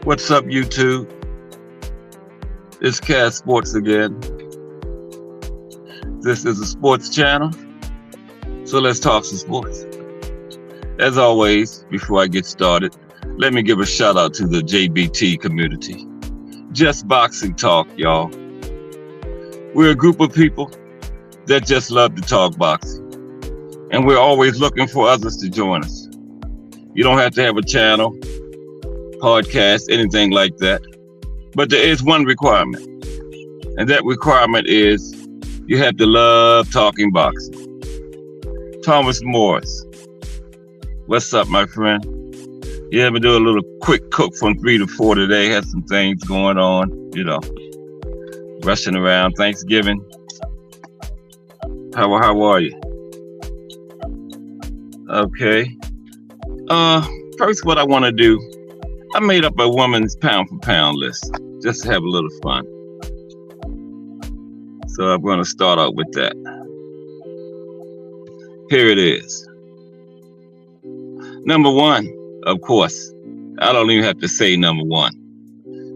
What's up, YouTube? It's Cat Sports again. This is a sports channel, so let's talk some sports. As always, before I get started, let me give a shout out to the JBT community. Just boxing talk, y'all. We're a group of people that just love to talk boxing, and we're always looking for others to join us. You don't have to have a channel, podcast, anything like that, but there is one requirement, and that requirement is you have to love talking boxing. Thomas Morris, what's up, my friend? Yeah, I'm gonna do a little quick cook from 3 to 4 today. Had some things going on, rushing around. Thanksgiving. How are you? Okay. First, what I want to do, I made up a woman's pound for pound list just to have a little fun. So I'm going to start out with that. Here it is. Number one, of course, I don't even have to say number one.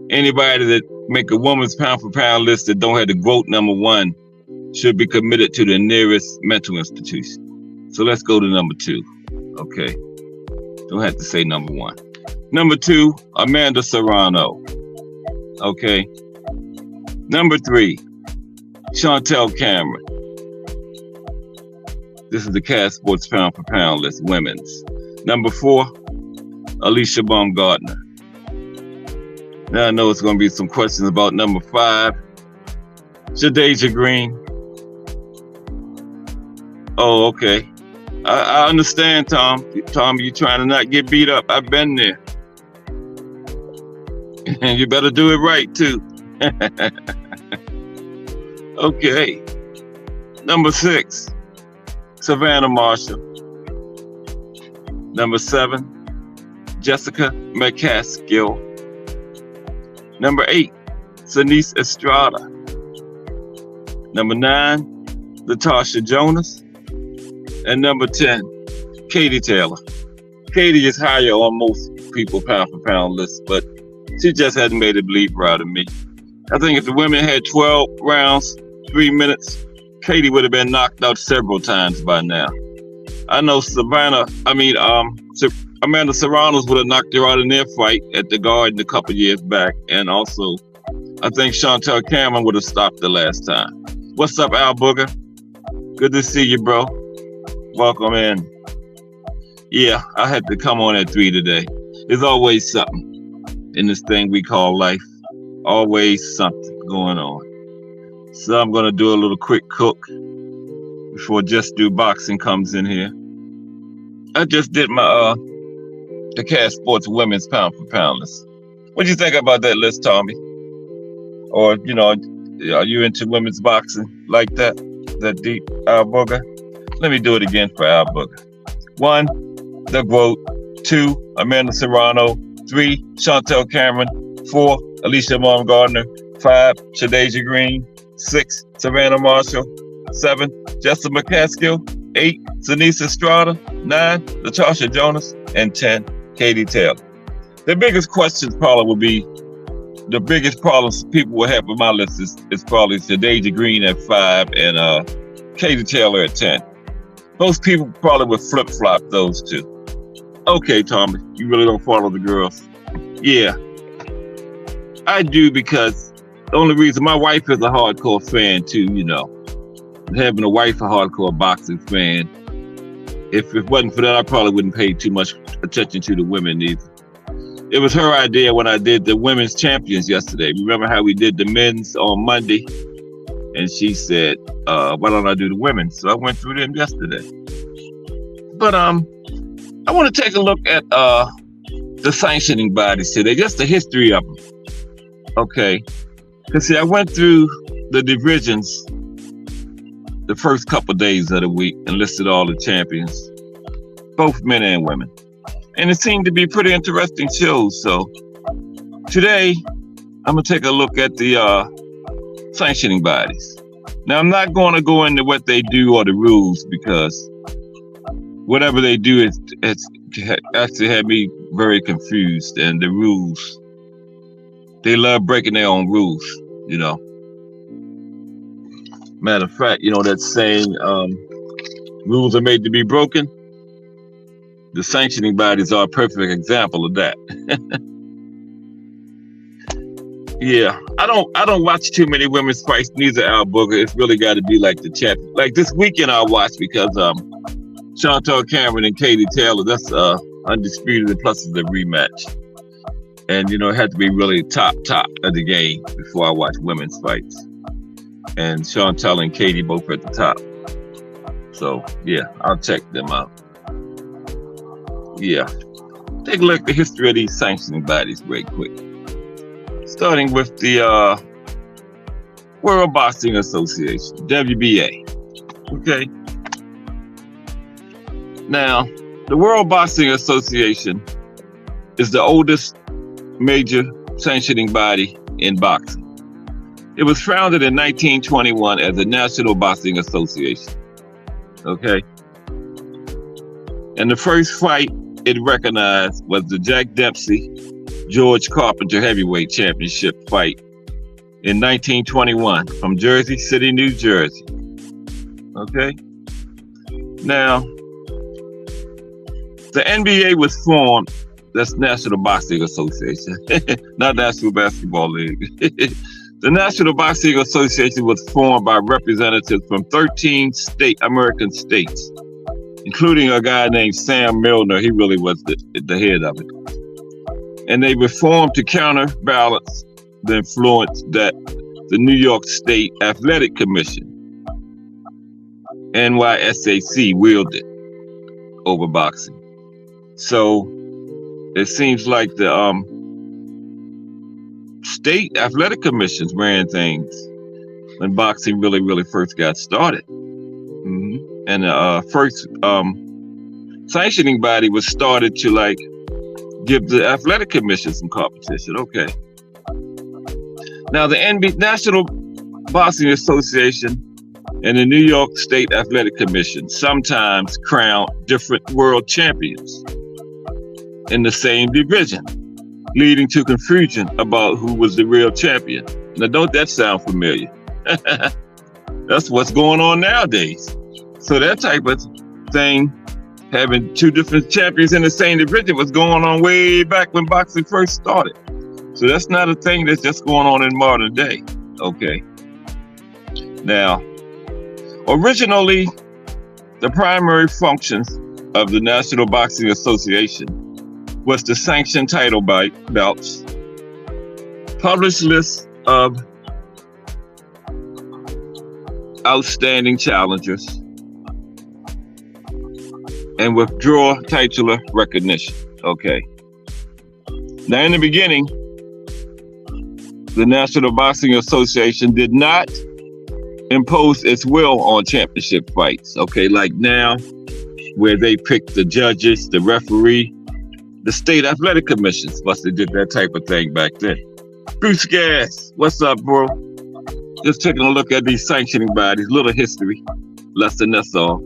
Anybody that make a woman's pound for pound list that don't have the GOAT number one should be committed to the nearest mental institution. So let's go to number two. Okay. Don't have to say number one. Number two, Amanda Serrano. Okay. Number three, Chantel Cameron. This is the Cat Sports pound for pound list, women's. Number four, Alicia Baumgartner. Now I know it's going to be some questions about number five, Shadeja Green. Oh, okay. I understand, Tom. Tom, you trying to not get beat up. I've been there. And you better do it right, too. Okay. Number six, Savannah Marshall. Number seven, Jessica McCaskill. Number eight, Denise Estrada. Number nine, Latasha Jonas. And number 10, Katie Taylor. Katie is higher on most people pound for pound list, but she just hasn't made a believer out of me. I think if the women had 12 rounds, 3 minutes, Katie would have been knocked out several times by now. I know Amanda Serrano's would have knocked her out in their fight at the Garden a couple years back. And also, I think Chantel Cameron would have stopped the last time. What's up, Al Booger? Good to see you, bro. Welcome in. Yeah, I had to come on at 3 today. There's always something in this thing we call life. Always something going on. So I'm going to do a little quick cook before Just Do Boxing comes in here. I just did my the Cat Sports women's pound for pound list. What do you think about that list, Tommy? Or, are you into women's boxing like that? That deep, Al Booger? Let me do it again for Al Booger. 1, the GOAT. 2, Amanda Serrano. 3, Chantel Cameron. 4, Alicia Baumgartner. 5, Shadeja Green. 6, Savannah Marshall. 7, Jessica McCaskill. 8, Denise Estrada. 9, Latasha Jonas. And 10, Katie Taylor. The biggest questions probably will be, the biggest problems people will have with my list is probably Shadeja Green at 5 and Katie Taylor at 10. Most people probably would flip-flop those two. Okay, Tommy, you really don't follow the girls. Yeah, I do, because the only reason my wife is a hardcore fan too, having a wife a hardcore boxing fan. If it wasn't for that, I probably wouldn't pay too much attention to the women either. It was her idea when I did the women's champions yesterday. Remember how we did the men's on Monday? And she said, why don't I do the women? So I went through them yesterday. But I want to take a look at the sanctioning bodies today, just the history of them. Okay. Because see, I went through the divisions the first couple of days of the week and listed all the champions, both men and women. And it seemed to be pretty interesting shows. So today, I'm going to take a look at the sanctioning bodies. Now, I'm not going to go into what they do or the rules, because whatever they do, it's actually had me very confused, and the rules They love breaking their own rules, you know. Matter of fact, you know that saying, rules are made to be broken. The sanctioning bodies are a perfect example of that. Yeah, I don't watch too many women's fights, neither Al Booger. It's really got to be like the champion. Like this weekend I watched because Chantal Cameron and Katie Taylor, that's undisputed, and plus it's a rematch. And you know, it had to be really top of the game before I watch women's fights. And Chantal and Katie both at the top. So yeah, I'll check them out. Yeah. Take a look at the history of these sanctioning bodies real quick. Starting with the World Boxing Association, WBA. Okay. Now, the World Boxing Association is the oldest major sanctioning body in boxing. It was founded in 1921 as the National Boxing Association. Okay. And the first fight it recognized was the Jack Dempsey George Carpenter heavyweight championship fight in 1921 from Jersey City, New Jersey. Okay. Now, the NBA was formed, that's National Boxing Association, not National Basketball League. The National Boxing Association was formed by representatives from 13 American states, including a guy named Sam Milner. He really was the head of it. And they were formed to counterbalance the influence that the New York State Athletic Commission, NYSAC, wielded over boxing. So it seems like the state athletic commissions ran things when boxing really first got started. Mm-hmm. And the first sanctioning body was started to like give the athletic commission some competition. Okay. Now the National Boxing Association and the New York State Athletic Commission sometimes crown different world champions in the same division, leading to confusion about who was the real champion. Now, don't that sound familiar? That's what's going on nowadays. So that type of thing, having two different champions in the same division, was going on way back when boxing first started. So that's not a thing that's just going on in modern day. Okay. Now, originally, the primary functions of the National Boxing Association was to sanction title bouts, publish lists of outstanding challengers, and withdraw titular recognition. Okay. Now, in the beginning, the National Boxing Association did not impose its will on championship fights. Okay, like now, where they pick the judges, the referee. The state athletic commissions must have did that type of thing back then. Bruce Gas, what's up, bro? Just taking a look at these sanctioning bodies, little history lesson, that's all.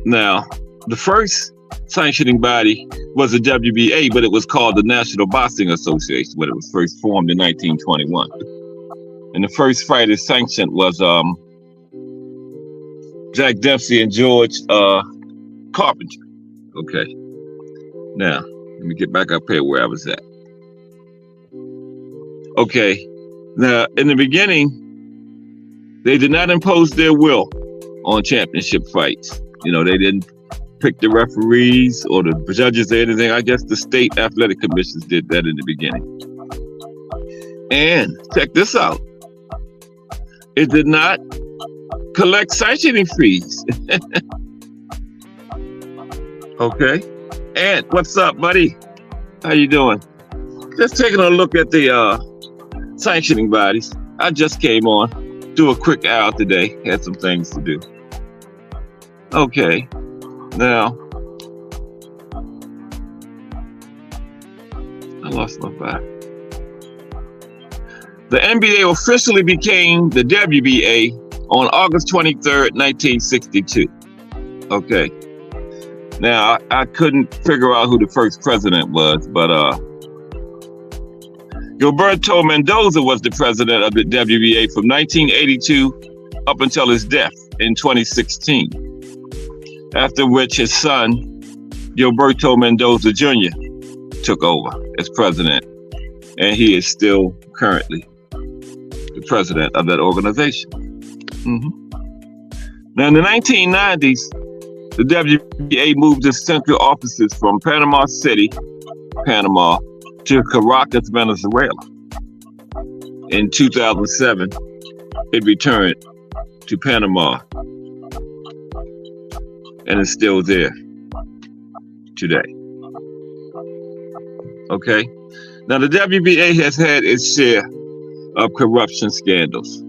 Now, the first sanctioning body was the WBA, but it was called the National Boxing Association when it was first formed in 1921. And the first fight it sanctioned was Jack Dempsey and George Carpenter. Okay. Now, let me get back up here where I was at. Okay. Now, in the beginning, they did not impose their will on championship fights. You know, they didn't pick the referees or the judges or anything. I guess the state athletic commissions did that in the beginning. And check this out. It did not collect sanctioning fees. Okay. And what's up, buddy? How you doing? Just taking a look at the sanctioning bodies. I just came on. Do a quick hour today. Had some things to do. Okay. Now, I lost my back. The NBA officially became the WBA on August 23rd, 1962. Okay. Now, I couldn't figure out who the first president was, but Gilberto Mendoza was the president of the WBA from 1982 up until his death in 2016, after which his son, Gilberto Mendoza Jr., took over as president, and he is still currently the president of that organization. Now, in the 1990s, the WBA moved its central offices from Panama City, Panama, to Caracas, Venezuela. In 2007, it returned to Panama, and it's still there today. Okay? Now, the WBA has had its share of corruption scandals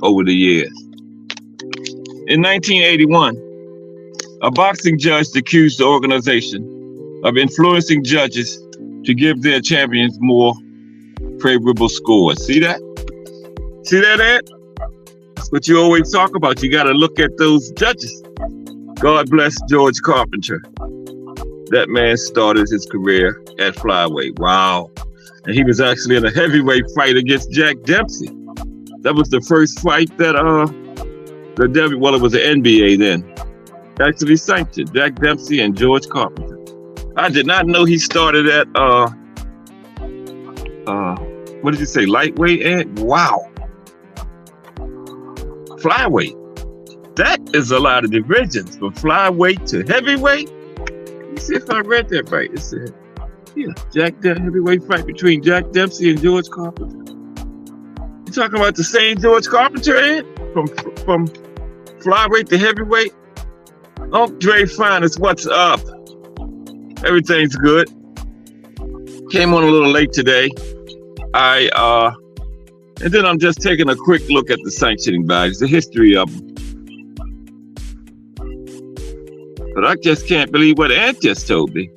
over the years. In 1981, a boxing judge accused the organization of influencing judges to give their champions more favorable scores. See that? See that, Ed? That's what you always talk about. You got to look at those judges. God bless George Carpenter. That man started his career at flyweight. Wow. And he was actually in a heavyweight fight against Jack Dempsey. That was the first fight that well, it was the NBA then, actually sanctioned. Jack Dempsey and George Carpenter. I did not know he started at what did you say, lightweight, Ed? Wow. Flyweight. That is a lot of divisions from flyweight to heavyweight. Let me see if I read that right. It said, yeah, heavyweight fight between Jack Dempsey and George Carpenter. You talking about the same George Carpenter, Ed? From flyweight to heavyweight? Dre Finest, what's up? Everything's good. Came on a little late today. And then I'm just taking a quick look at the sanctioning bodies, the history of them. But I just can't believe what Ant just told me.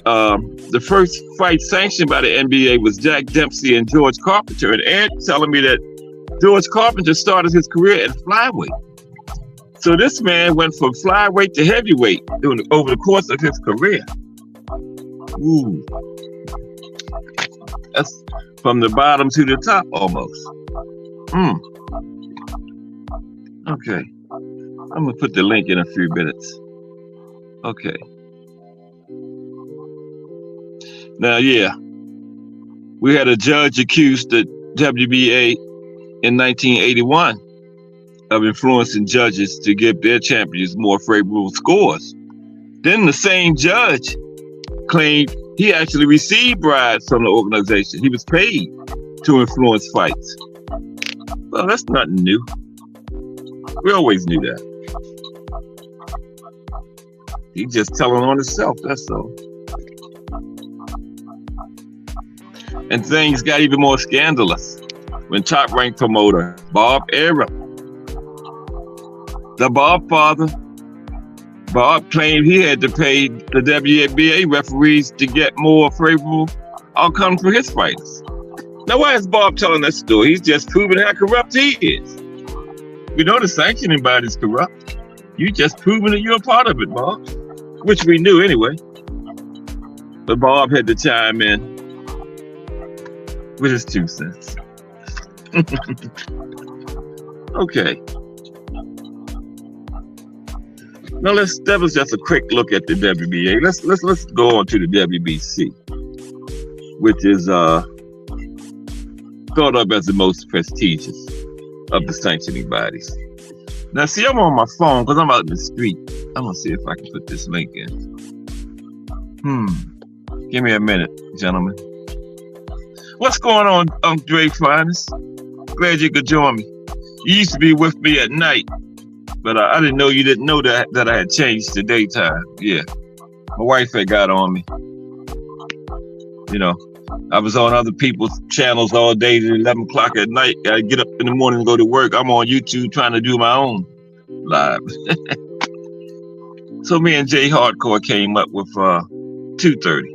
The first fight sanctioned by the NBA was Jack Dempsey and George Carpenter. And Ant telling me that George Carpenter started his career at flyweight. So this man went from flyweight to heavyweight over the course of his career. Ooh. That's from the bottom to the top almost. Okay. I'm going to put the link in a few minutes. Okay. Now, yeah. We had a judge accused the WBA in 1981 of influencing judges to give their champions more favorable scores. Then the same judge claimed he actually received bribes from the organization. He was paid to influence fights. Well, that's nothing new. We always knew that. He's just telling on himself, that's all. And things got even more scandalous when top-ranked promoter Bob Arum, the Bob father, Bob claimed he had to pay the WBA referees to get more favorable outcomes for his fighters. Now, why is Bob telling that story? He's just proving how corrupt he is. We know the sanctioning body is corrupt. You just proving that you're a part of it, Bob, which we knew anyway. But Bob had to chime in with his 2 cents. Okay. Now that was just a quick look at the WBA. Let's go on to the WBC, which is thought of as the most prestigious of the sanctioning bodies. Now, see, I'm on my phone because I'm out in the street. I'm gonna see if I can put this link in. Give me a minute, gentlemen. What's going on, Dre Finest? Glad you could join me. You used to be with me at night, but I didn't know you didn't know that I had changed to daytime. Yeah, my wife had got on me. You know, I was on other people's channels all day till 11 o'clock at night. I get up in the morning and go to work. I'm on YouTube trying to do my own live. So me and Jay Hardcore came up with 2:30.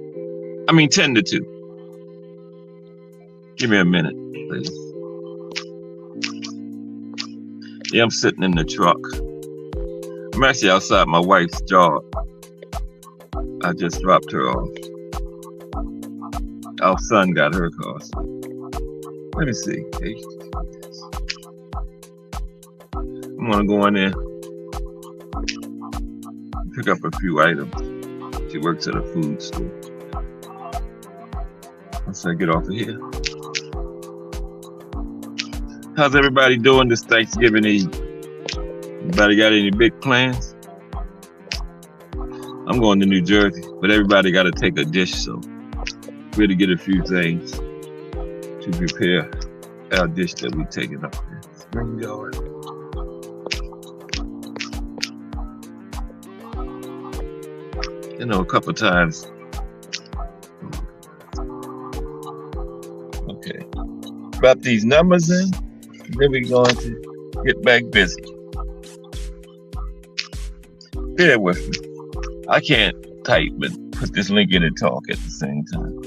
I mean 10 to 2. Give me a minute, please. Yeah, I'm sitting in the truck. I'm actually outside my wife's job. I just dropped her off. Our son got her car. So let me see. I'm gonna go in there, pick up a few items. She works at a food store. Once I get off of here. How's everybody doing this Thanksgiving Eve? Anybody got any big plans? I'm going to New Jersey, but everybody got to take a dish, so we're to get a few things to prepare our dish that we're taking up there. Spring yard. You know, a couple times. Okay. Drop these numbers in, then we're going to get back busy. Bear with me. I can't type, but put this link in and talk at the same time.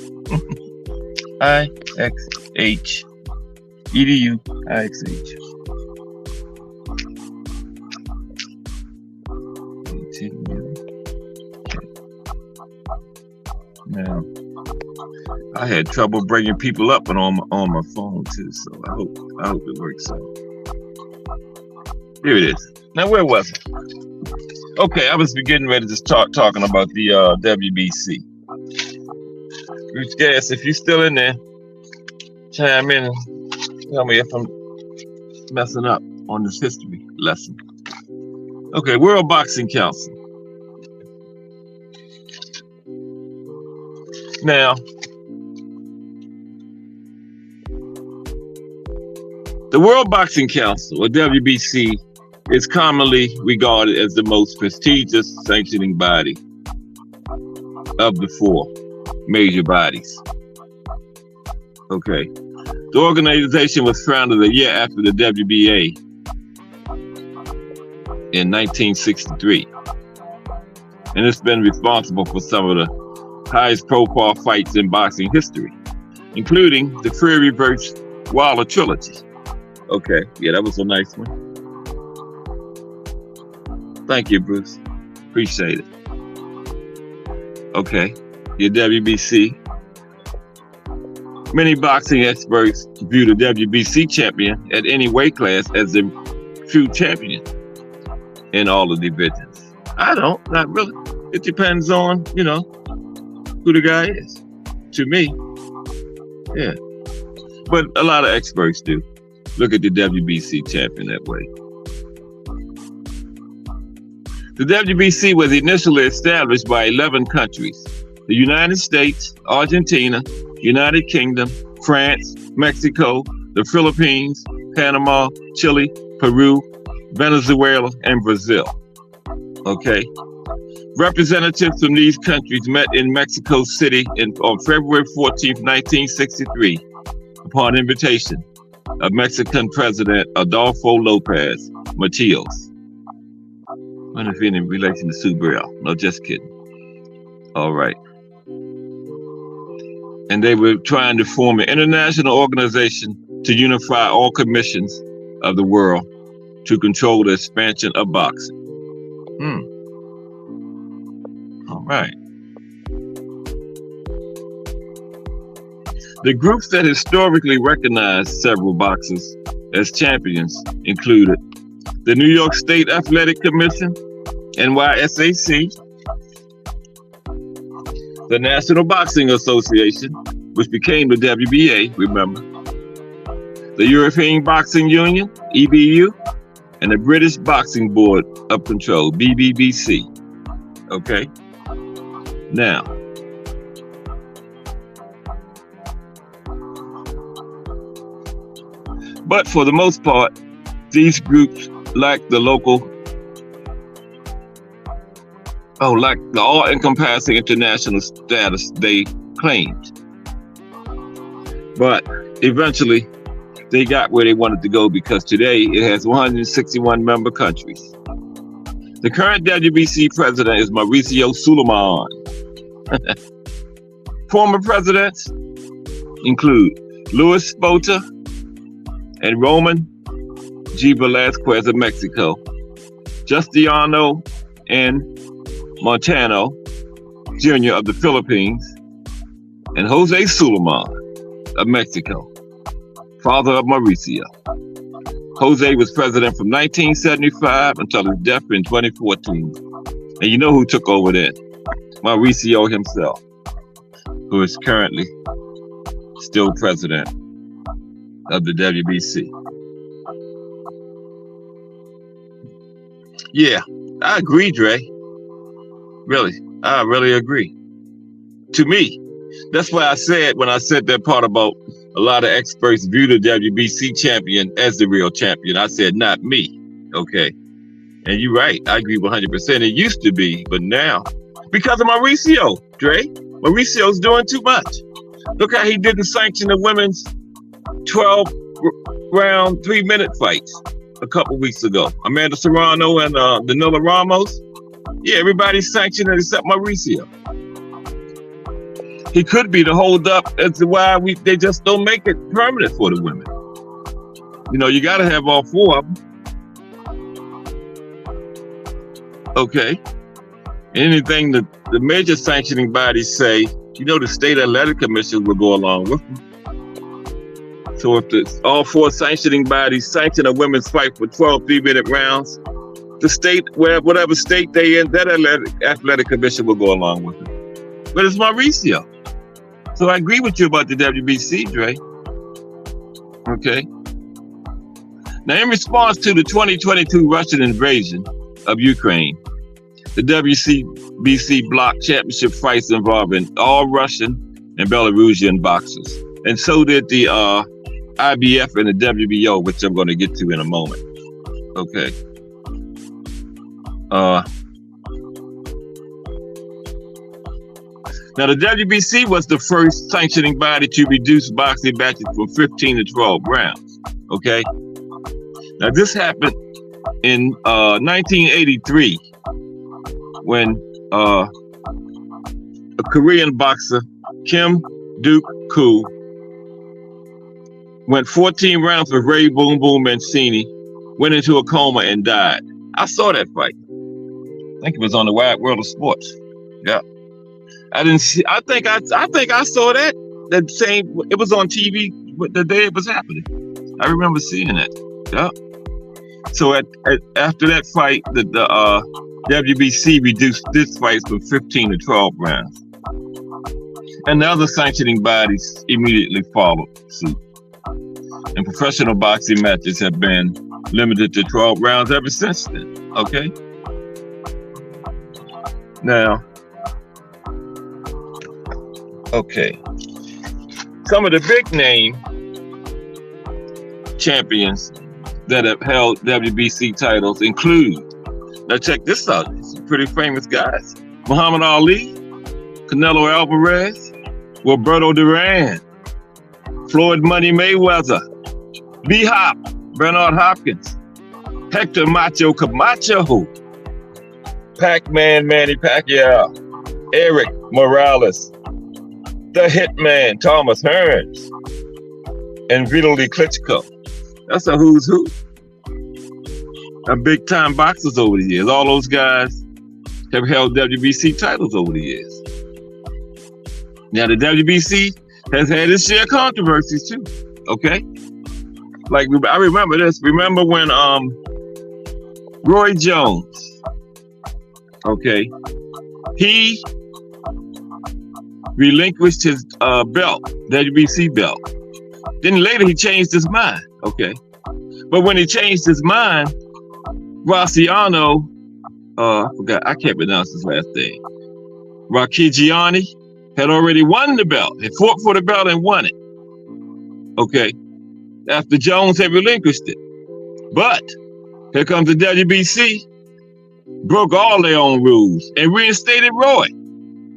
IXH EDU IXH. Now, I had trouble bringing people up and on my phone too, so I hope it works out. Here it is. Now, where was it? Okay, I was getting ready to start talking about the WBC. Bruce Gas, if you're still in there, chime in and tell me if I'm messing up on this history lesson. Okay, World Boxing Council. Now, the World Boxing Council, or WBC, is commonly regarded as the most prestigious sanctioning body of the four major bodies. Okay. The organization was founded a year after the WBA in 1963. And it's been responsible for some of the highest profile fights in boxing history, including the Fury vs. Wilder trilogy. Okay, yeah, that was a nice one. Thank you, Bruce. Appreciate it. Okay, your WBC. Many boxing experts view the WBC champion at any weight class as the true champion in all the divisions. I don't, not really. It depends on, you know, who the guy is. To me, yeah. But a lot of experts do look at the WBC champion that way. The WBC was initially established by 11 countries: the United States, Argentina, United Kingdom, France, Mexico, the Philippines, Panama, Chile, Peru, Venezuela, and Brazil. Okay. Representatives from these countries met in Mexico City on February 14, 1963, upon invitation of Mexican President Adolfo López Mateos. I wonder if you're in relation to Sue Burrell. No, just kidding. All right. And they were trying to form an international organization to unify all commissions of the world to control the expansion of boxing. All right. The groups that historically recognized several boxers as champions included the New York State Athletic Commission, NYSAC, the National Boxing Association, which became the WBA, remember, the European Boxing Union, EBU, and the British Boxing Board of Control, BBBC. Okay? Now, but for the most part, these groups lack the all-encompassing international status they claimed. But eventually, they got where they wanted to go because today it has 161 member countries. The current WBC president is Mauricio Suleiman. Former presidents include Luis Bota and Roman G. Velasquez of Mexico, Justiniano and Montano Jr. of the Philippines, and Jose Suleiman of Mexico, father of Mauricio. Jose was president from 1975 until his death in 2014. And you know who took over then? Mauricio himself, who is currently still president of the WBC. Yeah, I agree, Dre. Really, I really agree. To me, that's why I said when I said that part about a lot of experts view the WBC champion as the real champion, I said not me, okay? And you're right, I agree 100%. It used to be, but now, because of Mauricio, Dre, Mauricio's doing too much. Look how he didn't sanction the women's 12-round, 3-minute fights a couple weeks ago. Amanda Serrano and Danila Ramos. Yeah, everybody's sanctioned it except Mauricio. He could be the holdup as to why they just don't make it permanent for the women. You know, you got to have all 4 of them. Okay. Anything that the major sanctioning bodies say, you know, the state athletic commission will go along with them. So if all 4 sanctioning bodies sanction a women's fight for 12 3-minute rounds, the state, whatever state they in, that athletic commission will go along with it. But it's Mauricio. So I agree with you about the WBC, Dre. Okay. Now, in response to the 2022 Russian invasion of Ukraine, the WBC blocked championship fights involving all Russian and Belarusian boxers. And so did the IBF and the WBO, which I'm going to get to in a moment. Okay. Now, the WBC was the first sanctioning body to reduce boxing matches from 15 to 12 rounds. Okay. Now, this happened in 1983 when a Korean boxer, Kim Duk-koo, went 14 rounds with Ray Boom Boom Mancini, went into a coma and died. I saw that fight. I think it was on the Wide World of Sports. Yeah. I didn't see, I think I saw that same, it was on TV the day it was happening. I remember seeing it. Yeah. So after that fight, the WBC reduced this fight from 15 to 12 rounds. And the other sanctioning bodies immediately followed suit. And professional boxing matches have been limited to 12 rounds ever since then. Okay? Now, okay. Some of the big name champions that have held WBC titles include, now check this out, some pretty famous guys. Muhammad Ali, Canelo Alvarez, Roberto Duran, Floyd Money Mayweather, B-Hop, Bernard Hopkins, Hector Macho Camacho, Pac-Man Manny Pacquiao, Eric Morales, the Hitman Thomas Hearns, and Vitaly Klitschko. That's a who's who. Big time boxers over the years. All those guys have held WBC titles over the years. Now the WBC has had its share of controversies too. Okay? Like I remember this. Remember when Roy Jones, okay, he relinquished his belt, WBC belt. Then later he changed his mind, okay? But when he changed his mind, Graciano, I forgot, I can't pronounce his last name. Rocchigiani had already won the belt. He fought for the belt and won it. Okay. After Jones had relinquished it. But here comes the WBC, broke all their own rules and reinstated Roy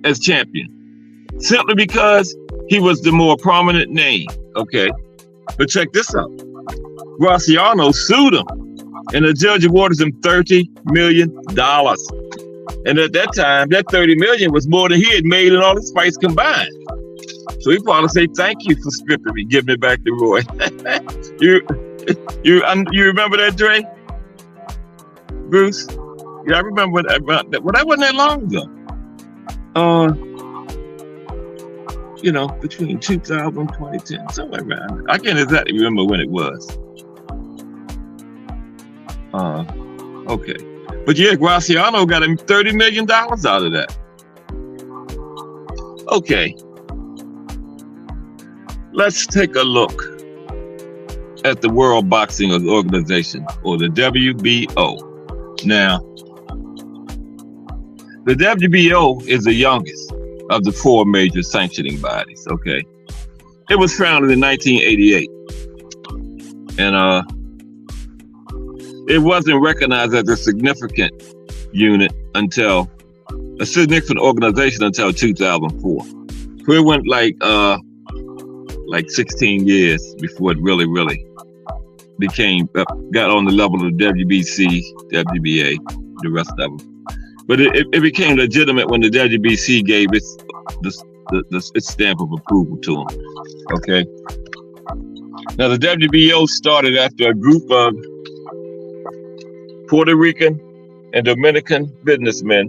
as champion. Simply because he was the more prominent name. Okay. But check this out. Graciano sued him, and the judge awarded him $30 million. And at that time, that $30 million was more than he had made in all his fights combined. So he probably say, thank you for stripping me, giving it back to Roy. you remember that, Dre? Bruce? Yeah, I remember that. Well, that wasn't that long ago. you know, between 2000 and 2010, somewhere around. I can't exactly remember when it was. Okay. But yeah, Graciano got him $30 million out of that. Okay. Let's take a look at the World Boxing Organization, or the WBO. Now, the WBO is the youngest of the 4 major sanctioning bodies, okay? It was founded in 1988. And it wasn't recognized as a significant unit until, a significant organization until 2004. So it went like 16 years before it really became, got on the level of WBC, WBA, the rest of them. But it became legitimate when the WBC gave its stamp of approval to them. Okay. Now the WBO started after a group of Puerto Rican and Dominican businessmen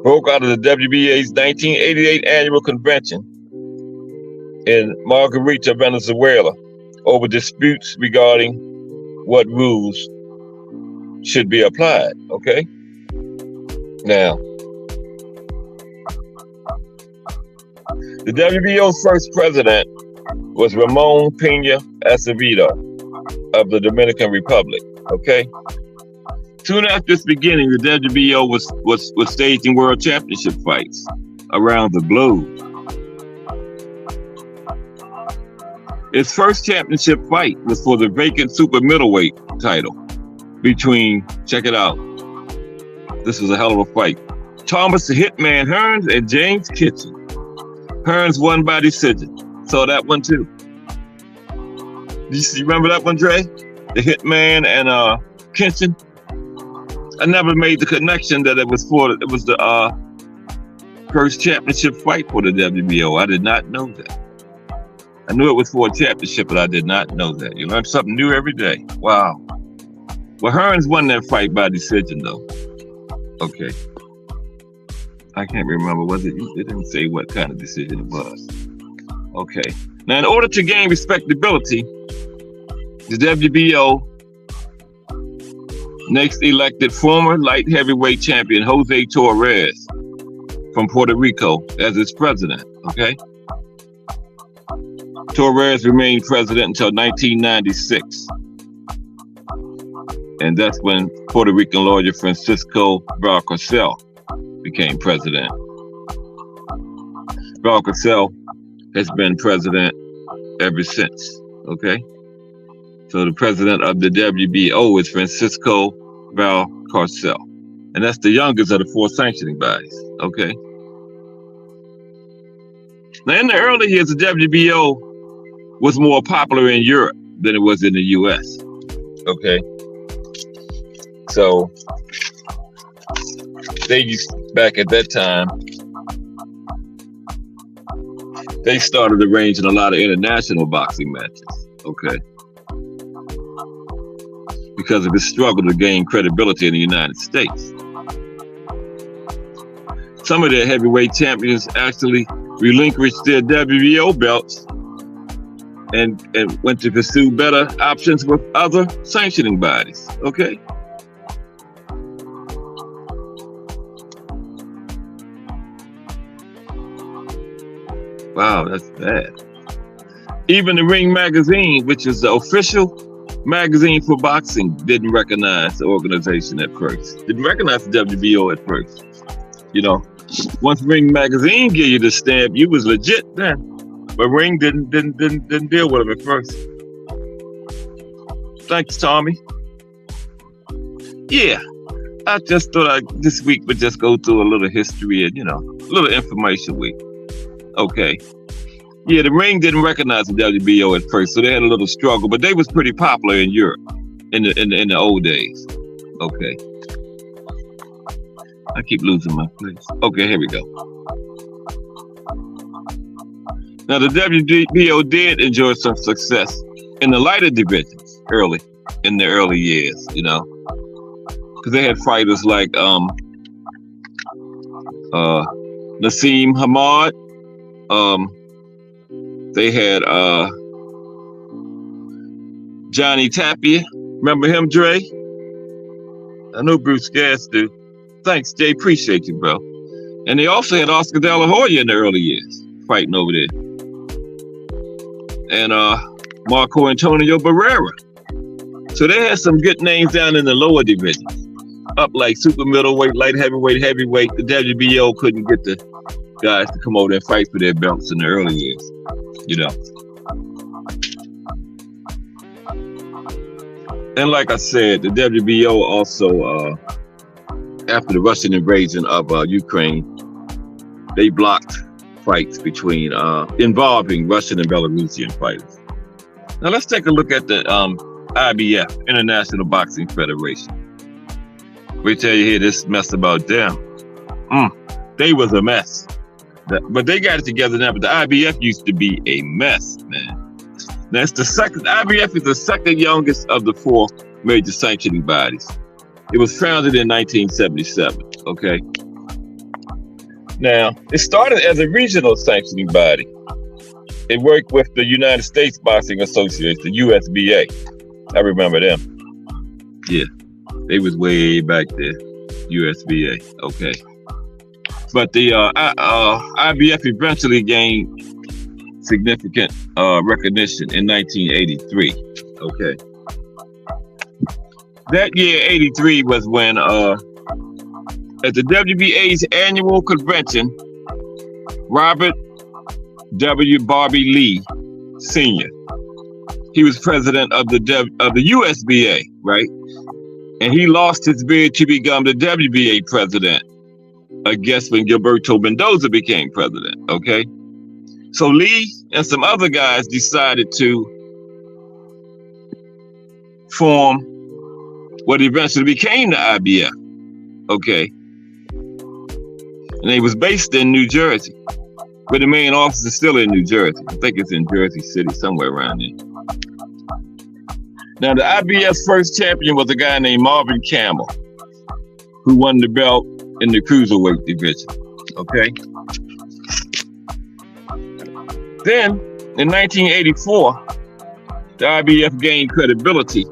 broke out of the WBA's 1988 annual convention in Margarita, Venezuela, over disputes regarding what rules should be applied. Okay. Now, the WBO's first president was Ramon Peña Acevedo of the Dominican Republic. Okay. Soon after its beginning, the WBO was staging world championship fights around the globe. Its first championship fight was for the vacant super middleweight title between, check it out, this was a hell of a fight, Thomas the Hitman Hearns and James Kitchen. Hearns won by decision. Saw that one too. You remember that one, Dre? The Hitman and Kitchen? I never made the connection that it was the first championship fight for the WBO. I did not know that. I knew it was for a championship, but I did not know that. You learn something new every day. Wow. Well, Hearns won that fight by decision, though. Okay. I can't remember. It didn't say what kind of decision it was. Okay. Now, in order to gain respectability, the WBO next elected former light heavyweight champion Jose Torres from Puerto Rico as its president. Okay. Torres remained president until 1996. And that's when Puerto Rican lawyer Francisco Valcarcel became president. Valcarcel has been president ever since, okay? So the president of the WBO is Francisco Valcarcel. And that's the youngest of the 4 sanctioning bodies, okay? Now in the early years, the WBO was more popular in Europe than it was in the US, okay? So they used, back at that time, they started arranging a lot of international boxing matches, okay? Because of its struggle to gain credibility in the United States. Some of their heavyweight champions actually relinquished their WBO belts and went to pursue better options with other sanctioning bodies, okay? Wow, that's bad. Even the Ring magazine, which is the official magazine for boxing, didn't recognize the organization at first. Didn't recognize the WBO at first. You know, once Ring magazine gave you the stamp, you was legit then. But Ring didn't deal with them at first. Thanks, Tommy. Yeah, I just thought this week would just go through a little history and, a little information week. Okay. Yeah, the Ring didn't recognize the WBO at first, so they had a little struggle, but they was pretty popular in Europe in the old days. Okay. I keep losing my place. Okay, here we go. Now, the WBO did enjoy some success in the lighter divisions in the early years, because they had fighters like Nassim Hamad, They had Johnny Tapia. Remember him, Dre? I know Bruce Gas do. Thanks, Jay. Appreciate you, bro. And they also had Oscar De La Hoya in the early years, fighting over there. And Marco Antonio Barrera. So they had some good names down in the lower division. Up like super middleweight, light heavyweight, heavyweight. The WBO couldn't get the guys to come over and fight for their belts in the early years, you know. And like I said, the WBO also, after the Russian invasion of Ukraine, they blocked fights between involving Russian and Belarusian fighters. Now let's take a look at the IBF, International Boxing Federation. We tell you here this mess about them. They was a mess. But they got it together now, but the IBF used to be a mess, man. That's the second, IBF is the second youngest of the four major sanctioning bodies. It was founded in 1977, okay? Now, it started as a regional sanctioning body. It worked with the United States Boxing Association, the USBA. I remember them. Yeah, they was way back there, USBA, okay. But the IBF eventually gained significant recognition in 1983, okay. That year, 83, was when at the WBA's annual convention, Robert W. Barbie Lee Sr., he was president of the USBA, right? And he lost his bid to become the WBA president, I guess when Gilberto Mendoza became president, okay? So Lee and some other guys decided to form what eventually became the IBF, okay? And it was based in New Jersey, but the main office is still in New Jersey. I think it's in Jersey City, somewhere around there. Now, the IBF's first champion was a guy named Marvin Campbell, who won the belt in the cruiserweight division, okay? Then, in 1984, the IBF gained credibility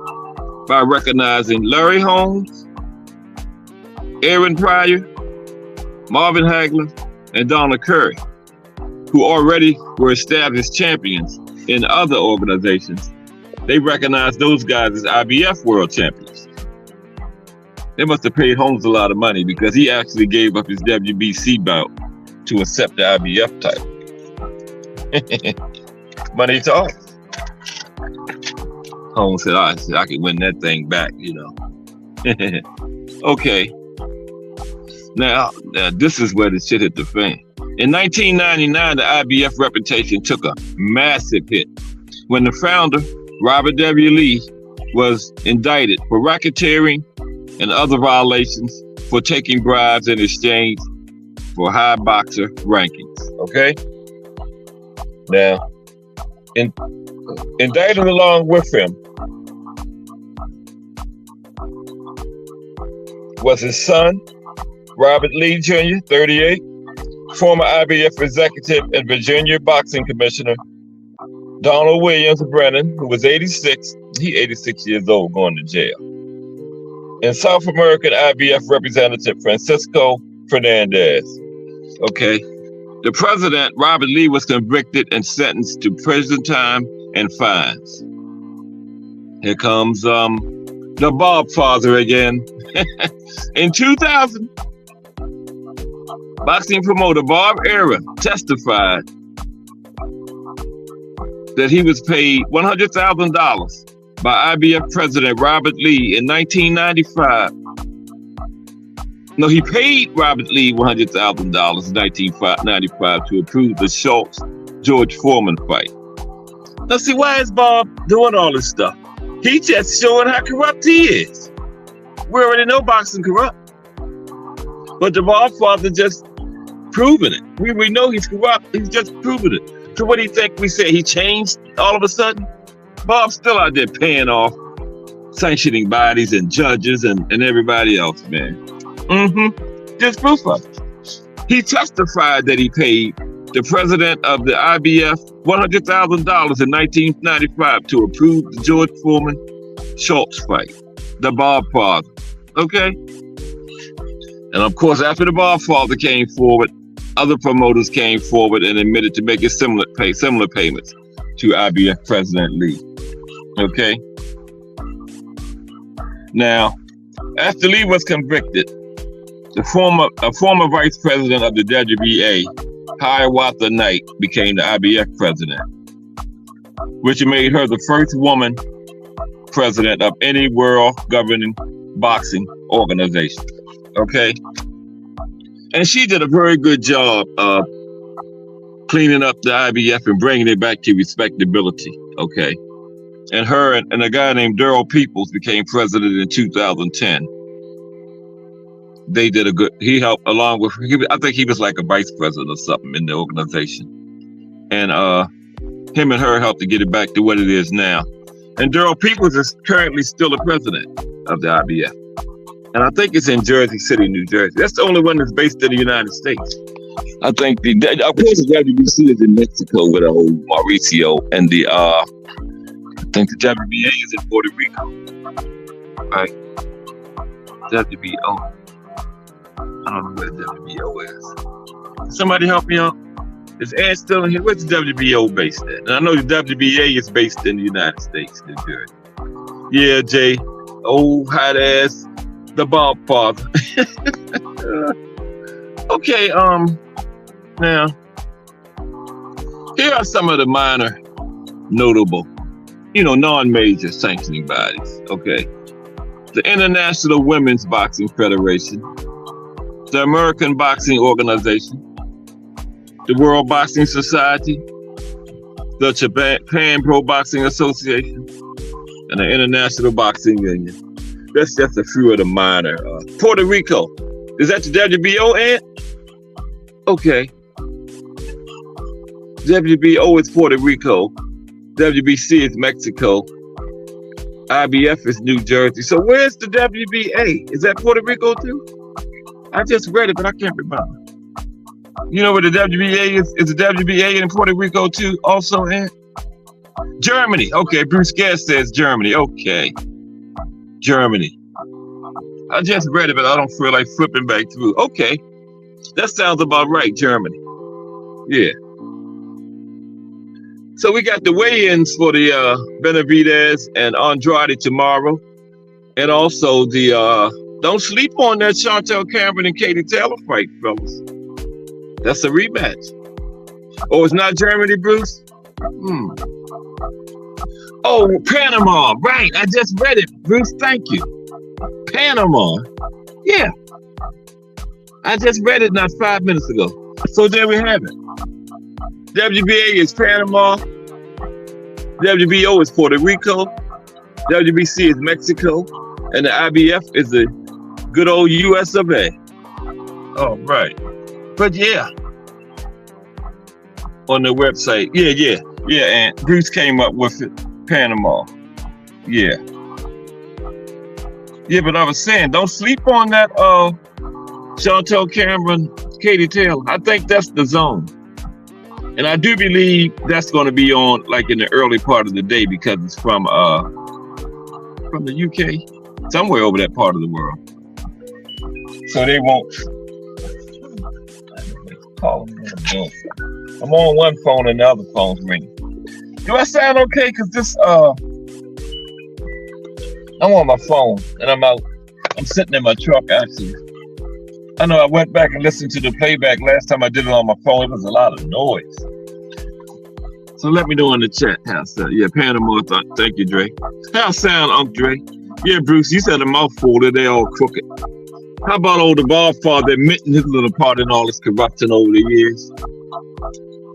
by recognizing Larry Holmes, Aaron Pryor, Marvin Hagler, and Donna Curry, who already were established champions in other organizations. They recognized those guys as IBF world champions. They must have paid Holmes a lot of money because he actually gave up his WBC belt to accept the IBF title. Money talks. Holmes said, I can win that thing back, you know. Okay. Now, this is where the shit hit the fan. In 1999, the IBF reputation took a massive hit when the founder, Robert W. Lee, was indicted for racketeering and other violations for taking bribes in exchange for high boxer rankings, okay? Now, indicted along with him was his son, Robert Lee Jr., 38, former IBF executive and Virginia boxing commissioner, Donald Williams Brennan, who was 86, he 86 years old, going to jail, and South American IBF representative Francisco Fernandez. Okay. The president, Robert Lee, was convicted and sentenced to prison time and fines. Here comes the Bob father again. In 2000, boxing promoter Bob Arum testified that he was paid $100,000 by IBF president Robert Lee in 1995. No, he paid Robert Lee $100,000 in 1995 to approve the Schultz-George Foreman fight. Now see, why is Bob doing all this stuff? He's just showing how corrupt he is. We already know boxing corrupt. But the Bob father just proving it. We know he's corrupt. He's just proving it. So what do you think we say? He changed all of a sudden? Bob's still out there paying off sanctioning bodies and judges and everybody else, man. Just proof of it. He testified that he paid the president of the IBF $100,000 in 1995 to approve the George Foreman Schultz fight, the Bob Father. Okay? And of course, after the Bob Father came forward, other promoters came forward and admitted to making similar payments to IBF President Lee. Okay? Now, after Lee was convicted, a former vice president of the WBA, Hiawatha Knight, became the IBF president, which made her the first woman president of any world governing boxing organization. Okay? And she did a very good job of cleaning up the IBF and bringing it back to respectability. Okay? And her and a guy named Daryl Peoples became president in 2010. They did a good, he helped along with, I think he was like a vice president or something in the organization. And him and her helped to get it back to what it is now. And Daryl Peoples is currently still the president of the IBF. And I think it's in Jersey City, New Jersey. That's the only one that's based in the United States. I think of course the WBC is in Mexico with old Mauricio, and I think the WBA is in Puerto Rico. Right? WBO. I don't know where the WBO is. Somebody help me out. Is Ed still in here? Where's the WBO based at? And I know the WBA is based in the United States, New Jersey. Yeah, Jay. Old hot ass, the Bob Father. Okay, now, here are some of the minor, notable, non-major sanctioning bodies, okay? The International Women's Boxing Federation, the American Boxing Organization, the World Boxing Society, the Japan Pro Boxing Association, and the International Boxing Union. That's just a few of the minor. Puerto Rico, is that the WBO, Ant? Okay. WBO is Puerto Rico. WBC is Mexico. IBF is New Jersey. So where's the WBA? Is that Puerto Rico too? I just read it, but I can't remember. You know where the WBA is? Is the WBA in Puerto Rico too? Also in Germany. Okay, Bruce Guest says Germany. Okay, Germany. I just read it, but I don't feel like flipping back through. Okay, that sounds about right. Germany. Yeah. So we got the weigh-ins for the Benavidez and Andrade tomorrow, and also the don't sleep on that Chantel Cameron and Katie Taylor fight, fellas. That's a rematch. Oh, it's not Germany, Bruce? Oh, Panama. Right. I just read it, Bruce. Thank you. Panama. Yeah. I just read it not 5 minutes ago. So there we have it. WBA is Panama. WBO is Puerto Rico. WBC is Mexico. And the IBF is the good old US of A. Oh, right. But yeah, on the website, yeah, and Bruce came up with it, Panama. Yeah, but I was saying, don't sleep on that Chantel Cameron, Katie Taylor. I think that's the zone. And I do believe that's going to be on like in the early part of the day because it's from the UK, somewhere over that part of the world. So they won't. I'm on one phone and the other phone's ringing. Do I sound okay? Cause this I'm on my phone and I'm sitting in my truck actually. I know I went back and listened to the playback last time I did it on my phone. It was a lot of noise. So let me know in the chat how sound. Yeah, Panama. Thank you, Dre. How sound, Uncle Dre? Yeah, Bruce, you said a mouthful that they all crooked. How about old Bob Father admitting his little part in all this corruption over the years?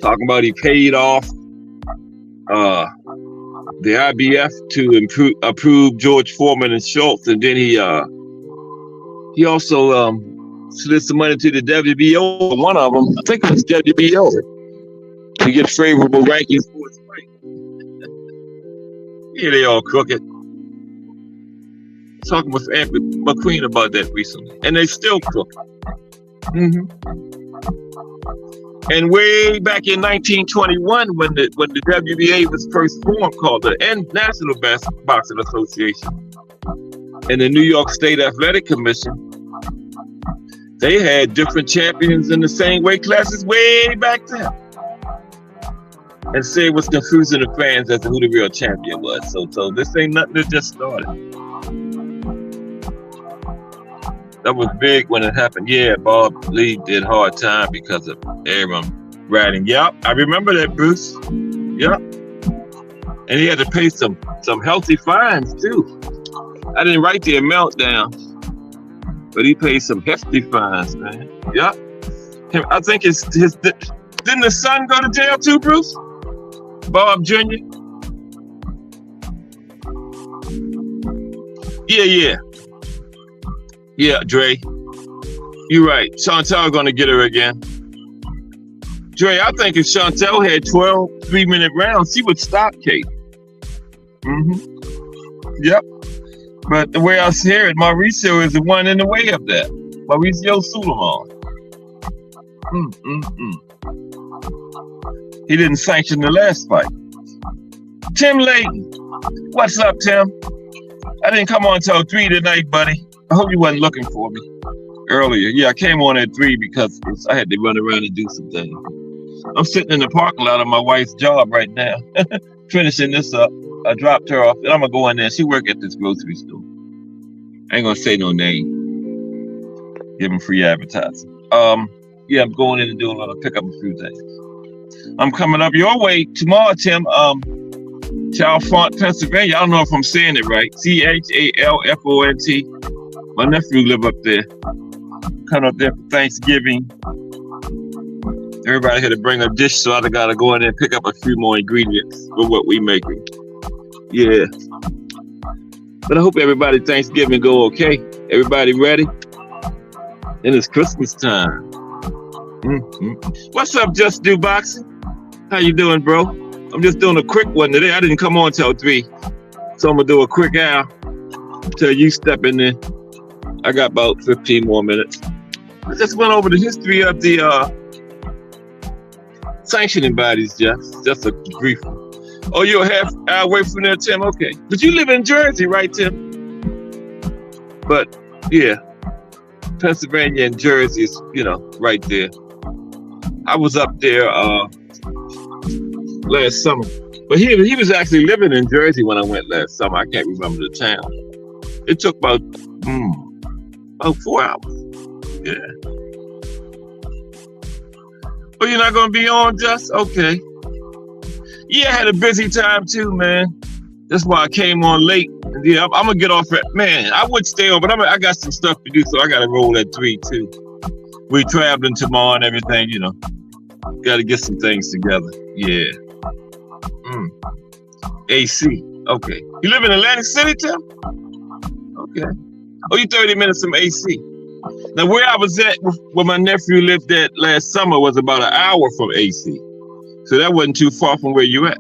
Talking about he paid off the IBF to approve George Foreman and Schultz, and then he also slid some money to the WBO. One of them, I think it was WBO, to get favorable rankings for his fight. Yeah, they all crooked. Talking with Anthony McQueen about that recently, and they still crooked. And way back in 1921, when the WBA was first formed, called the National Boxing Association, and the New York State Athletic Commission, they had different champions in the same weight classes way back then. And say it was confusing the fans as to who the real champion was. So this ain't nothing that just started. That was big when it happened. Yeah, Bob Lee did hard time because of Aaron riding. Yep, I remember that, Bruce. Yep. And he had to pay some healthy fines too. I didn't write the amount down, but he paid some hefty fines, man. Yep. I think his didn't the son go to jail too, Bruce? Bob Jr. Yeah, Dre. You're right. Chantel gonna get her again. Dre, I think if Chantel had 12 3-minute rounds, she would stop Kate. Yep. But the way I hear it, Mauricio is the one in the way of that. Mauricio Suleiman. He didn't sanction the last fight. Tim Layton. What's up, Tim? I didn't come on until 3 tonight, buddy. I hope you wasn't looking for me earlier. Yeah, I came on at 3 because I had to run around and do some things. I'm sitting in the parking lot of my wife's job right now, finishing this up. I dropped her off, and I'm going to go in there. She work at this grocery store. I ain't going to say no name. Give them free advertising. Yeah, I'm going in and doing a little pick up a few things. I'm coming up your way tomorrow, Tim. Chalfont, Pennsylvania. I don't know if I'm saying it right. Chalfont. My nephew live up there. Come up there for Thanksgiving. Everybody had to bring a dish, so I gotta go in there and pick up a few more ingredients for what we making. Yeah. But I hope everybody Thanksgiving go okay. Everybody ready? And it's Christmas time. What's up, Just Do Boxing? How you doing, bro? I'm just doing a quick one today. I didn't come on till 3. So I'm gonna do a quick hour till you step in there. I got about 15 more minutes. I just went over the history of the sanctioning bodies, Jeff. Just a brief one. Oh, you're a half hour away from there, Tim? Okay. But you live in Jersey, right, Tim? But, yeah. Pennsylvania and Jersey is, right there. I was up there last summer. But he was actually living in Jersey when I went last summer. I can't remember the town. It took about 4 hours. Yeah. Oh, you're not going to be on, Just? Okay. Yeah, I had a busy time too, man. That's why I came on late. Yeah, I'm going to get off at, man, I would stay on, but I got some stuff to do, so I got to roll at 3 too. We traveling tomorrow and everything, Got to get some things together. Yeah. AC. Okay. You live in Atlantic City, Tim? Okay. Oh, you 30 minutes from AC. Now, where I was at, where my nephew lived at last summer, was about an hour from AC. So that wasn't too far from where you at.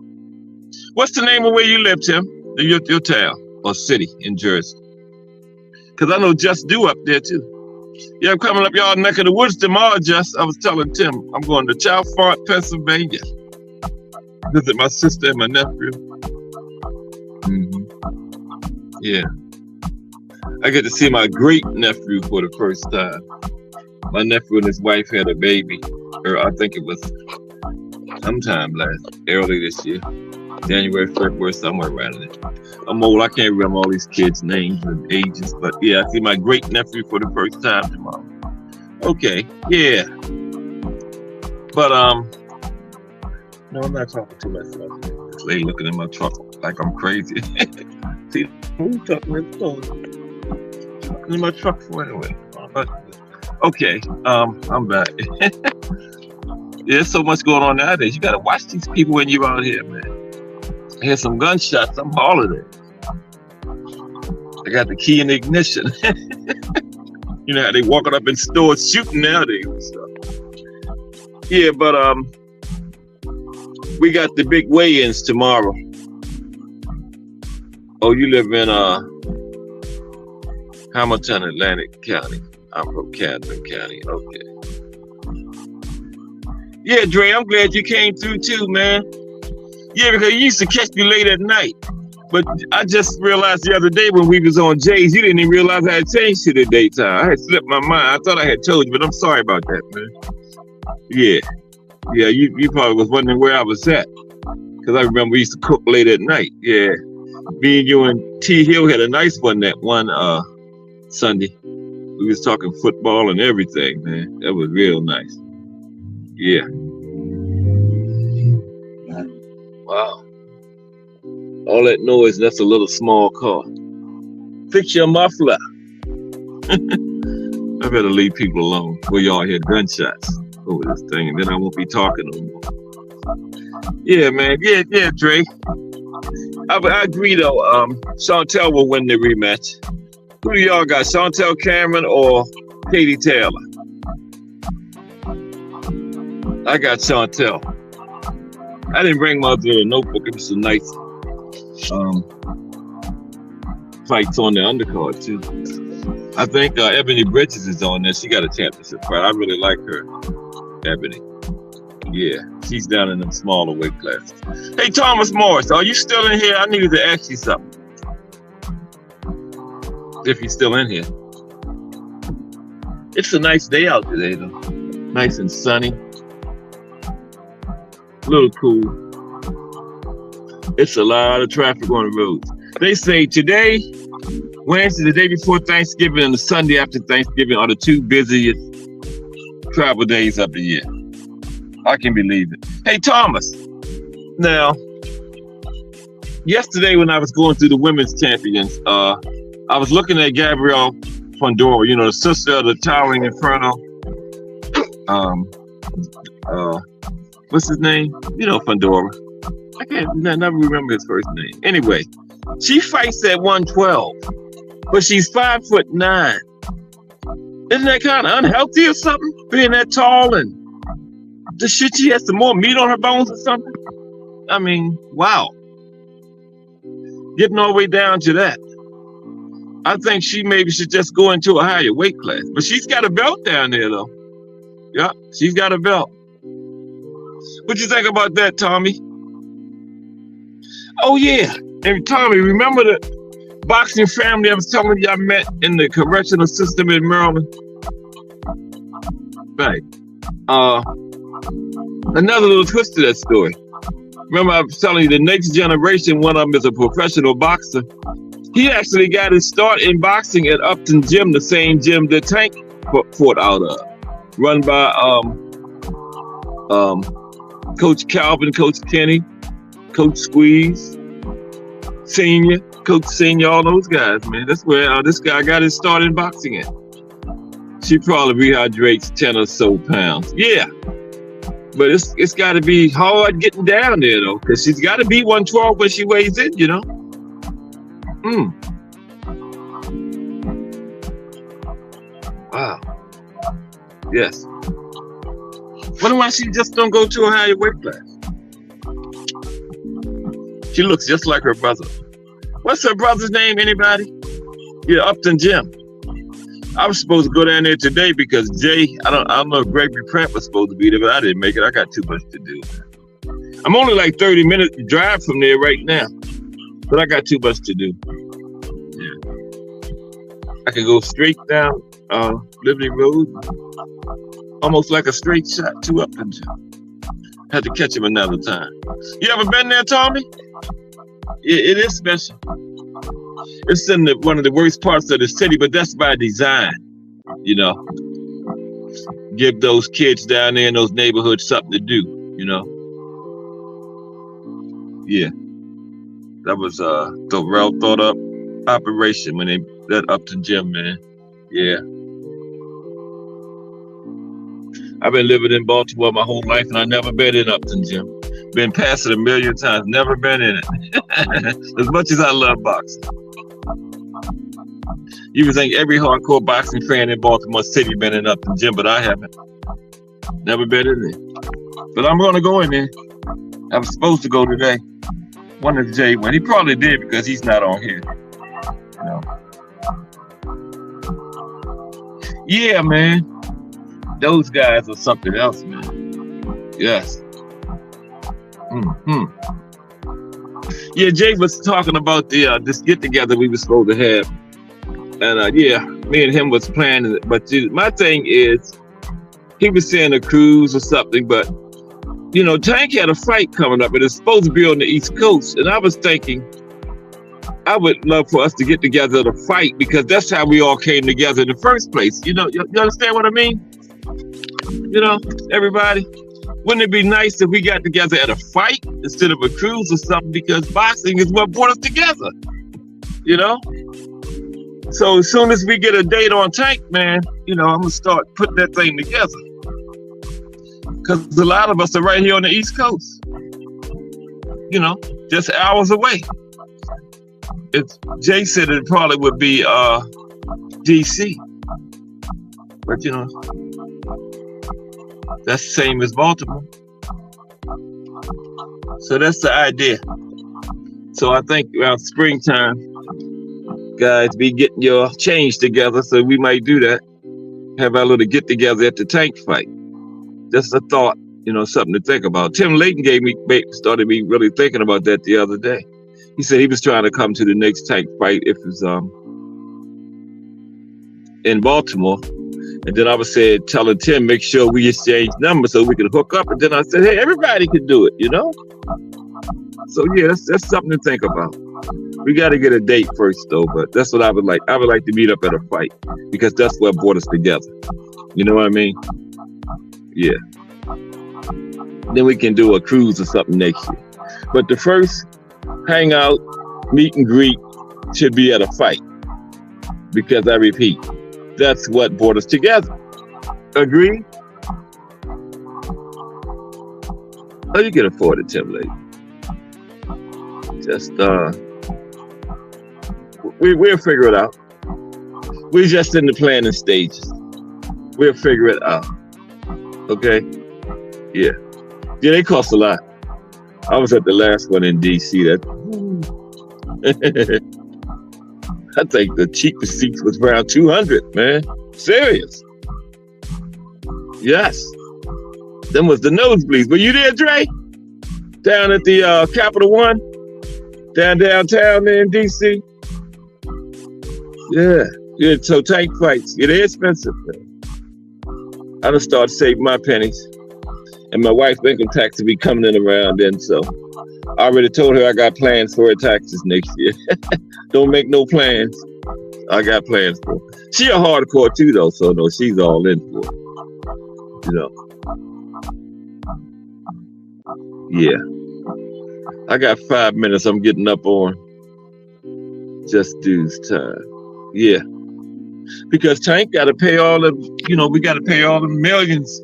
What's the name of where you live, Tim? Your town or city in Jersey? Because I know Just Do up there, too. Yeah, I'm coming up y'all neck of the woods tomorrow, Just. I was telling Tim, I'm going to Chalfont, Pennsylvania. Visit my sister and my nephew. Yeah. I get to see my great nephew for the first time. My nephew and his wife had a baby, or I think it was sometime early this year, January, February, somewhere around there. I'm old, I can't remember all these kids' names and ages, but yeah, I see my great nephew for the first time tomorrow. Okay, yeah. But no, I'm not talking to myself. This lady looking in my truck like I'm crazy. See, who's talking in the phone? In my truck for anyway. But okay, I'm back. There's so much going on nowadays. You gotta watch these people when you're out here, man. I hear some gunshots. I'm holiday. I got the key in the ignition. You know how they walking up in stores shooting nowadays and stuff. Yeah, but we got the big weigh-ins tomorrow. Oh, you live in Hamilton, Atlantic County. I'm from Camden County. Okay. Yeah, Dre, I'm glad you came through too, man. Yeah, because you used to catch me late at night. But I just realized the other day when we was on Jay's, you didn't even realize I had changed to the daytime. I had slipped my mind. I thought I had told you, but I'm sorry about that, man. Yeah. Yeah, you probably was wondering where I was at. Because I remember we used to cook late at night. Yeah. Me and you and T Hill had a nice one that one Sunday. We was talking football and everything, man. That was real nice. Yeah. Wow. All that noise, that's a little small car. Fix your muffler. I better leave people alone before y'all hear gunshots over this thing, and then I won't be talking no more. Yeah, man. Yeah, Dre. I agree, though. Chantel will win the rematch. Who do y'all got, Chantel Cameron or Katie Taylor? I got Chantel. I didn't bring my other notebook. It was some nice fights on the undercard, too. I think Ebony Bridges is on there. She got a championship fight. I really like her, Ebony. Yeah, she's down in them smaller weight classes. Hey, Thomas Morris, are you still in here? I needed to ask you something. If you're still in here. It's a nice day out today, though. Nice and sunny. A little cool. It's a lot of traffic on the roads. They say today, Wednesday, the day before Thanksgiving, and the Sunday after Thanksgiving are the two busiest travel days of the year. I can believe it. Hey, Thomas. Now, yesterday when I was going through the women's champions, I was looking at Gabrielle Fundora, you know, the sister of the Towering Inferno. What's his name? You know, Fundora. I can't never remember his first name. Anyway, she fights at 112, but she's 5'9". Isn't that kind of unhealthy or something? Being that tall and the shit, she has some more meat on her bones or something? I mean, wow. Getting all the way down to that. I think she maybe should just go into a higher weight class. But she's got a belt down there, though. Yeah, she's got a belt. What you think about that, Tommy? Oh, yeah. And Tommy, remember the boxing family I was telling you I met in the correctional system in Maryland? Right. Another little twist to that story. Remember I was telling you the next generation, one of them is a professional boxer. He actually got his start in boxing at Upton Gym, the same gym that Tank fought out of. Run by Coach Calvin, Coach Kenny, Coach Squeeze, Senior, Coach Senior, all those guys, man. That's where this guy got his start in boxing at. She probably rehydrates 10 or so pounds. Yeah. But it's got to be hard getting down there, though, because she's got to be 112 when she weighs in, you know? Wow. Yes. Wonder why she just don't go to a higher weight class. She looks just like her brother. What's her brother's name, anybody? Yeah, Upton Gym. I was supposed to go down there today because Jay, I don't know if Gregory Pratt was supposed to be there, but I didn't make it. I got too much to do. I'm only like 30 minutes drive from there right now, but I got too much to do. Yeah. I could go straight down Liberty Road, almost like a straight shot to Upton Gym. Had to catch him another time. You ever been there, Tommy? It is special. It's in one of the worst parts of the city, but that's by design, you know. Give those kids down there in those neighborhoods something to do, you know. Yeah. That was a well thought up operation when they let Upton Gym, man. Yeah. I've been living in Baltimore my whole life and I never been in Upton Gym. Been past it a million times, never been in it. As much as I love boxing. You would think every hardcore boxing fan in Baltimore City been in Upton Gym, but I haven't. Never been in there. But I'm gonna go in there. I was supposed to go today. One of Jay went. He probably did because he's not on here. You know. Yeah, man. Those guys are something else, man. Yes. Mm-hmm. Yeah, Jay was talking about the this get together we were supposed to have, and yeah, me and him was planning it. But my thing is, he was saying a cruise or something, but you know, Tank had a fight coming up, and it's supposed to be on the East Coast, and I was thinking, I would love for us to get together to fight because that's how we all came together in the first place. You know, you understand what I mean? You know, everybody. Wouldn't it be nice if we got together at a fight instead of a cruise or something? Because boxing is what brought us together, you know? So as soon as we get a date on Tank, man, you know, I'm going to start putting that thing together. Because a lot of us are right here on the East Coast, you know, just hours away. Jay said it probably would be DC. But, you know, that's the same as Baltimore. So that's the idea. So I think around springtime, guys, be getting your change together. So we might do that. Have our little get together at the Tank fight. Just a thought, you know, something to think about. Tim Layton started me really thinking about that the other day. He said he was trying to come to the next Tank fight if it's in Baltimore. And then I was telling Tim, make sure we exchange numbers so we can hook up. And then I said, hey, everybody can do it, you know? So yeah, that's something to think about. We got to get a date first though, but that's what I would like. I would like to meet up at a fight because that's what brought us together. You know what I mean? Yeah. Then we can do a cruise or something next year. But the first hangout, meet and greet should be at a fight. Because I repeat, that's what brought us together. Agree? Oh, you can afford it, Tim Layton. Just, we'll figure it out. We're just in the planning stages. We'll figure it out. Okay? Yeah. Yeah, they cost a lot. I was at the last one in DC. I think the cheapest seats was around 200, man. Serious. Yes. Them was the nosebleeds. Were you there, Dre? Down at the Capital One? Downtown there in DC? Yeah. Yeah, so Tank fights. Yeah, they're expensive, man. I done started saving my pennies. And my wife's income tax will be coming in around then, so I already told her I got plans for her taxes next year. Don't make no plans. I got plans for her. She a hardcore too, though, so no, she's all in for it. You know. Yeah. I got 5 minutes I'm getting up on. Just dues time. Yeah. Because Tank got to pay all the, you know, we got to pay all the millions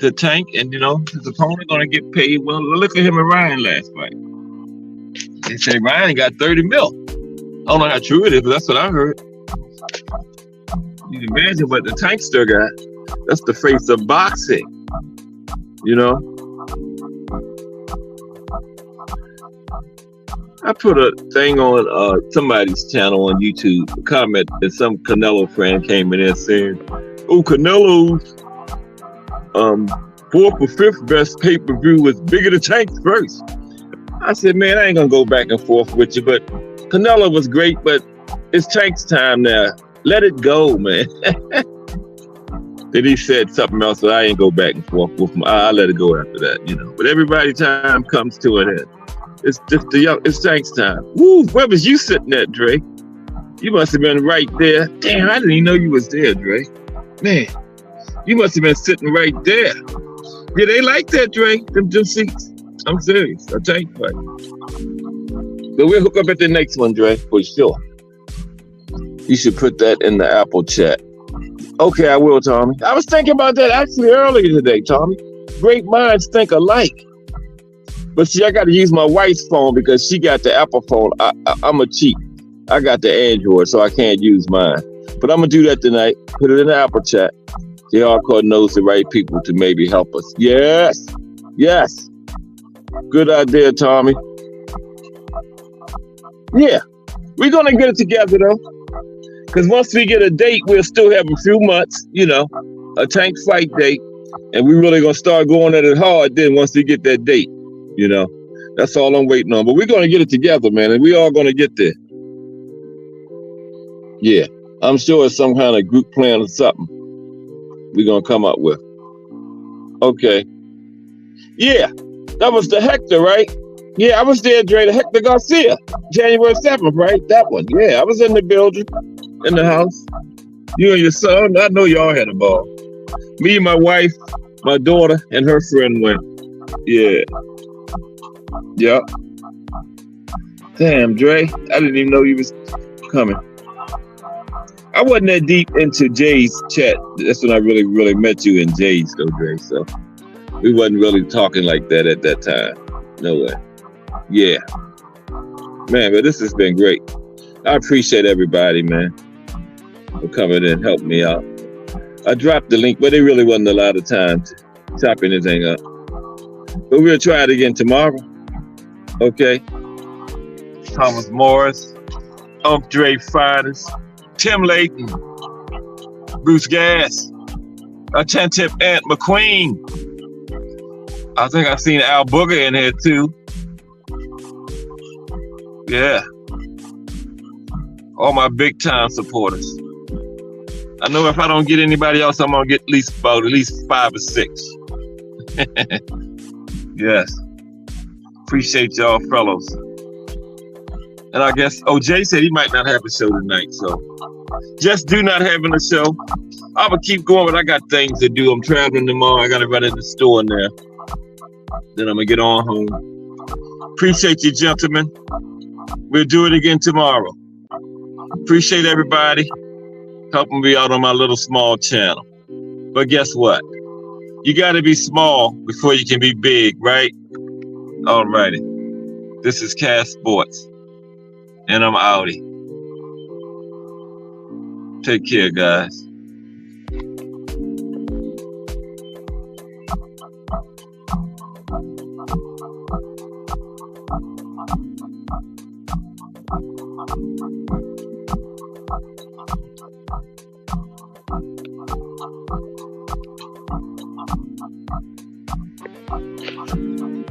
to Tank, and you know, his opponent gonna get paid. Well, look at him and Ryan last fight. They say Ryan got 30 mil. I don't know how true it is, but that's what I heard. You can imagine what the Tankster got. That's the face of boxing. You know? I put a thing on somebody's channel on YouTube, a comment, and some Canelo friend came in there saying, oh, Canelo's 4th or 5th best pay-per-view was bigger than Tank's first. I said, man, I ain't gonna go back and forth with you, but Canelo was great, but it's Tank's time now. Let it go, man. Then he said something else, so I ain't go back and forth with him. I let it go after that, you know. But everybody's time comes to an end. It's just it's Tank's time. Woo, where was you sitting at, Dre? You must have been right there. Damn, I didn't even know you was there, Dre. Man. You must have been sitting right there. Yeah, they like that, Dre. Them seats. I'm serious. A Tank fight. But we'll hook up at the next one, Dre, for sure. You should put that in the Apple chat. Okay, I will, Tommy. I was thinking about that actually earlier today, Tommy. Great minds think alike. But see, I got to use my wife's phone because she got the Apple phone. I'm a cheat. I got the Android, so I can't use mine. But I'm going to do that tonight. Put it in the Apple chat. The hardcore knows the right people to maybe help us. Yes. Yes. Good idea, Tommy. Yeah. We're going to get it together, though. Because once we get a date, we'll still have a few months, you know, a Tank fight date. And we really gonna start going at it hard then once we get that date, you know. That's all I'm waiting on. But we're gonna get it together, man, and we all gonna get there. Yeah, I'm sure it's some kind of group plan or something we're gonna come up with. Okay. Yeah, that was the Hector, right? Yeah, I was there, Dre, the Hector Garcia, January 7th, right? That one. Yeah, I was in the building, in the house. You and your son, I know y'all had a ball. Me, my wife, my daughter, and her friend went. Yeah. Yep. Damn, Dre, I didn't even know you was coming. I wasn't that deep into Jay's chat. That's when I really met you in Jay's, though, Dre. So we wasn't really talking like that at that time. No way. Yeah. Man, but this has been great. I appreciate everybody, man, for coming in and helping me out. I dropped the link, but it really wasn't a lot of time to chop anything up. But we'll try it again tomorrow. Okay. Thomas Morris, Dre Fighters, Tim Layton, Bruce Gass, Attentive Aunt McQueen. I think I've seen Al Booger in here too. Yeah. All my big time supporters. I know if I don't get anybody else, I'm gonna get at least 5 or 6. Yes. Appreciate y'all fellows. And I guess Jay said he might not have a show tonight, so just do not having a show. I'm gonna keep going, but I got things to do. I'm traveling tomorrow. I gotta run in the store now. Then I'm gonna get on home. Appreciate you, gentlemen. We'll do it again tomorrow. Appreciate everybody helping me out on my little small channel. But guess what? You gotta be small before you can be big, right? Alrighty. This is Cass Sports. And I'm outie. Take care, guys.